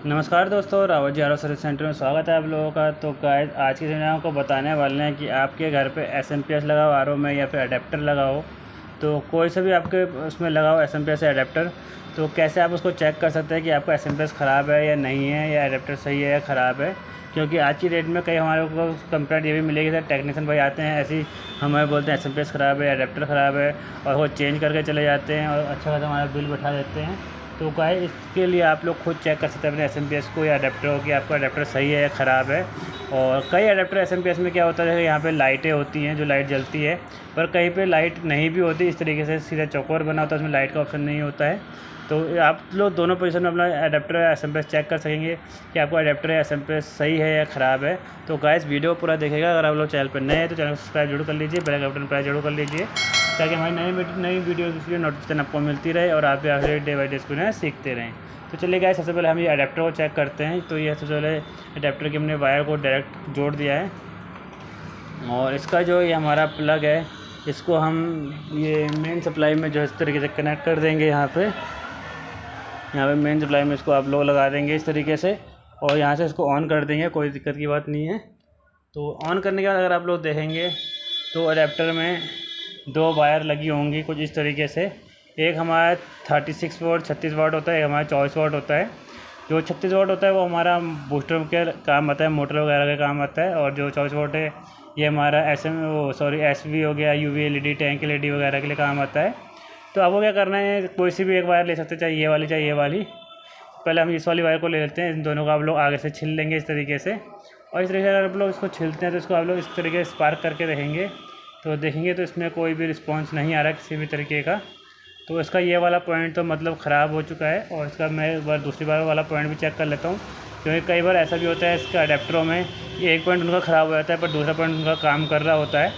नमस्कार दोस्तों, Rawat ji are service centre में स्वागत है आप लोगों का। तो गाइस, आज की वीडियो में आपको बताने वाले हैं कि आपके घर पे एसएमपीएस लगा हो आरओ में या फिर अडेप्टर लगा हो, तो कोई से भी आपके उसमें लगा हो एसएमपीएस या अडेप्टर, तो कैसे आप उसको चेक कर सकते हैं कि आपका एसएमपीएस ख़राब है या नहीं है, या अडेप्टर सही है या ख़राब है। क्योंकि आज की डेट में कई हमारे को कंप्लेंट ये भी मिलेगी सर, टेक्नीशियन भाई आते हैं ऐसे ही हमें बोलते हैं एसएमपीएस ख़राब है, अडेप्टर ख़राब है, और वो चेंज करके चले जाते हैं और अच्छा खासा हमारा बिल बैठा देते हैं। तो गाइस, इसके लिए आप लोग खुद चेक कर सकते हैं अपने एसएमपीएस को या अडेप्टर हो कि आपका अडेप्टर सही है या ख़राब है। और कई अडेप्टर एसएमपीएस में क्या होता है, यहाँ पे लाइटें होती हैं जो लाइट जलती है, पर कहीं पे लाइट नहीं भी होती। इस तरीके से सीधा चौकोर बना होता है, उसमें लाइट का ऑप्शन नहीं होता है। तो आप लोग दोनों पोजीशन में अपना अडेप्टर या एसएमपीएस चेक कर सकेंगे कि आपका अडेप्टर या एसएमपीएस सही है या ख़राब है। तो गाइस, वीडियो पूरा देखेगा। अगर आप लोग चैनल पर नए हैं तो चैनल को सब्सक्राइब जरूर कर लीजिए, बेल आइकन प्रेस जरूर कर लीजिए, ताकि हमारी नई वीडियो की नोटिफिकेशन आपको मिलती रहे और आप आगे डे बाई डे इसको ना सीखते रहें। तो चलिए गाइस, सबसे पहले हम ये अडेप्टर को चेक करते हैं। तो ये सबसे पहले अडेप्टर के हमने वायर को डायरेक्ट जोड़ दिया है, और इसका जो ये हमारा प्लग है, इसको हम ये मेन सप्लाई में जो इस तरीके से कनेक्ट कर देंगे। यहाँ पे मेन सप्लाई में इसको आप लोग लगा देंगे इस तरीके से, और यहाँ से इसको ऑन कर देंगे, कोई दिक्कत की बात नहीं है। तो ऑन करने के बाद अगर आप लोग देखेंगे तो अडेप्टर में दो वायर लगी होंगी कुछ इस तरीके से। एक हमारा 36 वाट 36 वाट होता है, एक हमारा 24 वाट होता है। जो 36 वाट होता है वो हमारा बूस्टर के काम आता है, मोटर वगैरह के काम आता है। और जो 24 वाट है ये हमारा SV हो गया, UV LED, टैंक LED वगैरह के लिए काम आता है। तो आपको क्या करना है, कोई सी भी एक वायर ले सकते हैं, चाहे ये वाली चाहे ये वाली। पहले हम इस वाली वायर को ले लेते हैं, इन दोनों को आप लोग आगे से छिल लेंगे इस तरीके से। और इस तरीके से अगर आप लोग इसको छिलते हैं तो इसको आप लोग इस तरीके से स्पार्क करके देखेंगे, तो इसमें कोई भी रिस्पॉन्स नहीं आ रहा है किसी भी तरीके का। तो इसका ये वाला पॉइंट तो मतलब ख़राब हो चुका है। और इसका मैं एक बार दूसरी बार वाला पॉइंट भी चेक कर लेता हूँ, क्योंकि कई बार ऐसा भी होता है इसका अडेप्टरों में एक पॉइंट उनका ख़राब हो जाता है पर दूसरा पॉइंट उनका काम कर रहा होता है।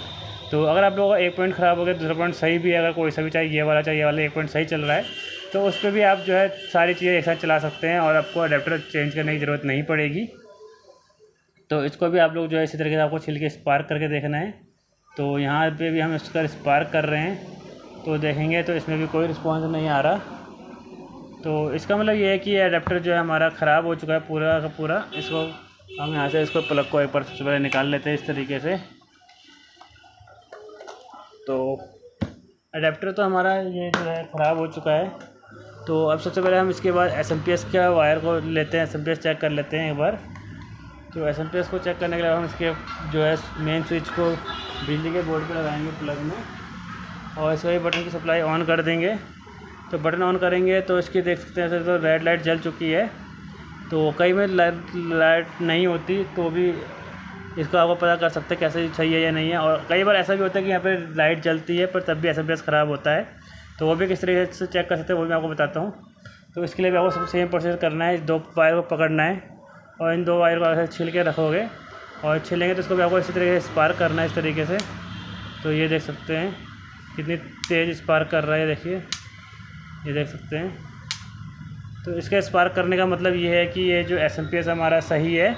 तो अगर आप लोगों का एक पॉइंट ख़राब हो गया, दूसरा पॉइंट सही भी है, अगर कोई सा भी चाहे ये वाला एक पॉइंट सही चल रहा है, तो उस पर भी आप जो है सारी चीज़ें एक साथ चला सकते हैं और आपको अडेप्टर चेंज करने की ज़रूरत नहीं पड़ेगी। तो इसको भी आप लोग जो है इसी तरीके से आपको छिल के स्पार्क करके देखना है। तो यहाँ पे भी हम इसका स्पार्क कर रहे हैं, तो देखेंगे तो इसमें भी कोई रिस्पॉन्स नहीं आ रहा। तो इसका मतलब ये है कि ये अडेप्टर जो है हमारा ख़राब हो चुका है पूरा का पूरा। इसको हम यहाँ से इसको प्लग को एक बार सबसे पहले निकाल लेते हैं इस तरीके से। तो अडेप्टर तो हमारा ये जो है ख़राब हो चुका है। तो अब सबसे पहले हम इसके बाद एसएमपीएस का वायर को लेते हैं, एसएमपीएस चेक कर लेते हैं एक बार। तो एसएमपीएस को चेक करने के लिए हम इसके जो है मेन स्विच को बिजली के बोर्ड पे लगाएंगे प्लग में, और इसका ये बटन की सप्लाई ऑन कर देंगे। तो बटन ऑन करेंगे तो इसकी देख सकते हैं तो रेड लाइट जल चुकी है। तो कई में लाइट नहीं होती तो भी इसको आपको पता कर सकते हैं कैसे सही है या नहीं है। और कई बार ऐसा भी होता है कि यहाँ पे लाइट जलती है पर तब भी एसएमपीएस ख़राब होता है, तो वो भी किस तरीके से चेक कर सकते हैं वो मैं आपको बताता हूँ। तो इसके लिए भी आपको सब सेम प्रोसेस करना है, दो वायर को पकड़ना है और इन दो वायर को ऐसे छिल के रखोगे, और छिलेंगे तो इसको भी आपको इसी तरीके से स्पार्क करना है इस तरीके से। तो ये देख सकते हैं कितनी तेज़ स्पार्क कर रहा है, देखिए ये देख सकते हैं। तो इसके स्पार्क करने का मतलब ये है कि ये जो एसएमपीएस हमारा सही है,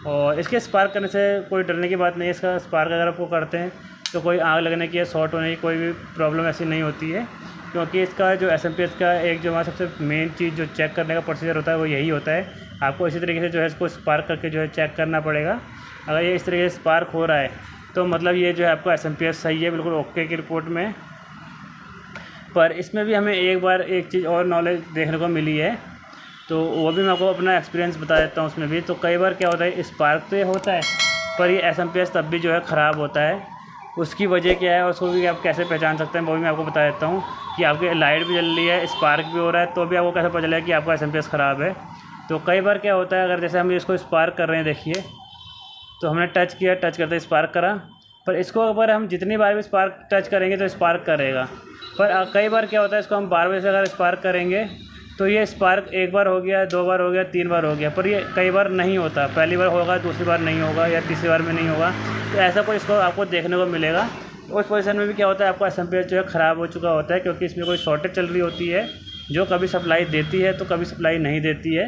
और इसके स्पार्क करने से कोई डरने की बात नहीं है। इसका स्पार्क अगर आपको करते हैं तो कोई आग लगने की या शॉर्ट होने की कोई भी प्रॉब्लम ऐसी नहीं होती है, क्योंकि इसका जो एसएमपीएस का एक जो हमारा सबसे मेन चीज़ जो चेक करने का प्रोसीजर होता है वो यही होता है। आपको इसी तरीके से जो है इसको स्पार्क करके जो है चेक करना पड़ेगा। अगर ये इस तरीके से स्पार्क हो रहा है तो मतलब ये जो है आपका एसएमपीएस सही है, बिल्कुल ओके की रिपोर्ट में। पर इसमें भी हमें एक बार एक चीज़ और नॉलेज देखने को मिली है, तो वो भी मैं आपको अपना एक्सपीरियंस बता देता हूँ उसमें भी। तो कई बार क्या होता है, स्पार्क तो ये होता है पर ये एसएमपीएस तब भी जो है ख़राब होता है। उसकी वजह क्या है, उसको भी आप कैसे पहचान सकते हैं वो भी मैं आपको बता देता हूँ। कि आपकी लाइट भी जल रही है, स्पार्क भी हो रहा है, तो भी आपको कैसे पता चलेगा कि आपका एसएमपीएस ख़राब है। तो कई बार क्या होता है, अगर जैसे हम इसको स्पार्क कर रहे हैं, देखिए तो हमने टच किया, टच करते स्पार्क करा, पर इसको अगर हम जितनी बार भी स्पार्क टच करेंगे तो स्पार्क करेगा। पर कई बार क्या होता है, इसको हम बार बार से अगर स्पार्क करेंगे तो ये स्पार्क एक बार हो गया, दो बार हो गया, तीन बार हो गया, पर ये कई बार नहीं होता। पहली बार होगा, दूसरी बार नहीं होगा, या तीसरी बार में नहीं होगा। तो ऐसा कुछ इसको आपको देखने को मिलेगा। उस पोजीशन में भी क्या होता है, आपका एसएमपीएस जो है ख़राब हो चुका होता है, क्योंकि इसमें कोई शॉर्टेज चल रही होती है जो कभी सप्लाई देती है तो कभी सप्लाई नहीं देती है,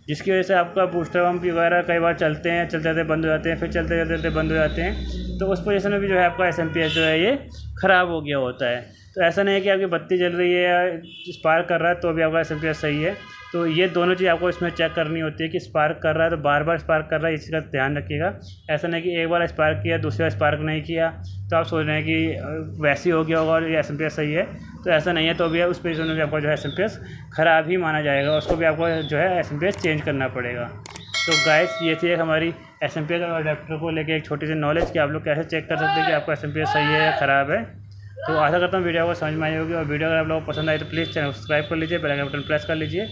जिसकी वजह से आपका बूस्टर पम्प वगैरह कई बार चलते हैं, चलते चलते बंद हो जाते हैं, फिर चलते चलते बंद हो जाते हैं। तो उस पोजीशन में भी जो है आपका एसएमपीएस जो है ये ख़राब हो गया होता है। तो ऐसा नहीं है कि आपकी बत्ती जल रही है या स्पार्क कर रहा है तो भी आपका एसएमपीएस सही है। तो ये दोनों चीज़ आपको इसमें चेक करनी होती है कि स्पार्क कर रहा है तो बार बार स्पार्क कर रहा है, इस चीज़ का ध्यान रखिएगा। ऐसा नहीं कि एक बार स्पार्क किया दूसरी बार स्पार्क नहीं किया तो आप सोच रहे हैं कि वैसे ही हो गया होगा और ये एसएमपीएस सही है, तो ऐसा नहीं है। तो भी उस पोजीशन में भी आपका जो है एसएमपीएस ख़राब ही माना जाएगा, उसको भी आपको जो है एसएमपीएस चेंज करना पड़ेगा। तो गाइस ये थी एक हमारी एसएमपीएस और अडेप्टर को लेके एक छोटी सी नॉलेज कि आप लोग कैसे चेक कर सकते हैं कि आपका एसएमपीएस सही है या ख़राब है। तो आशा करता हूँ वीडियो को समझ में आई होगी, और वीडियो अगर आप लोगों को पसंद आए तो प्लीज़ चैनल को सब्सक्राइब कर लीजिए, बेल आइकन बटन प्रेस कर लीजिए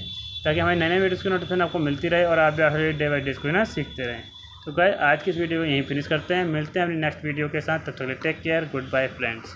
ताकि हमारी नए नए वीडियोज़ की नोटिफिकेशन आपको मिलती रहे और आप भी डे बाई डे इसको ना सीखते रहें। तो गाइस आज की इस वीडियो को यहीं फिनिश करते हैं, मिलते हैं अपनी नेक्स्ट वीडियो के साथ। तब तक take care, goodbye friends.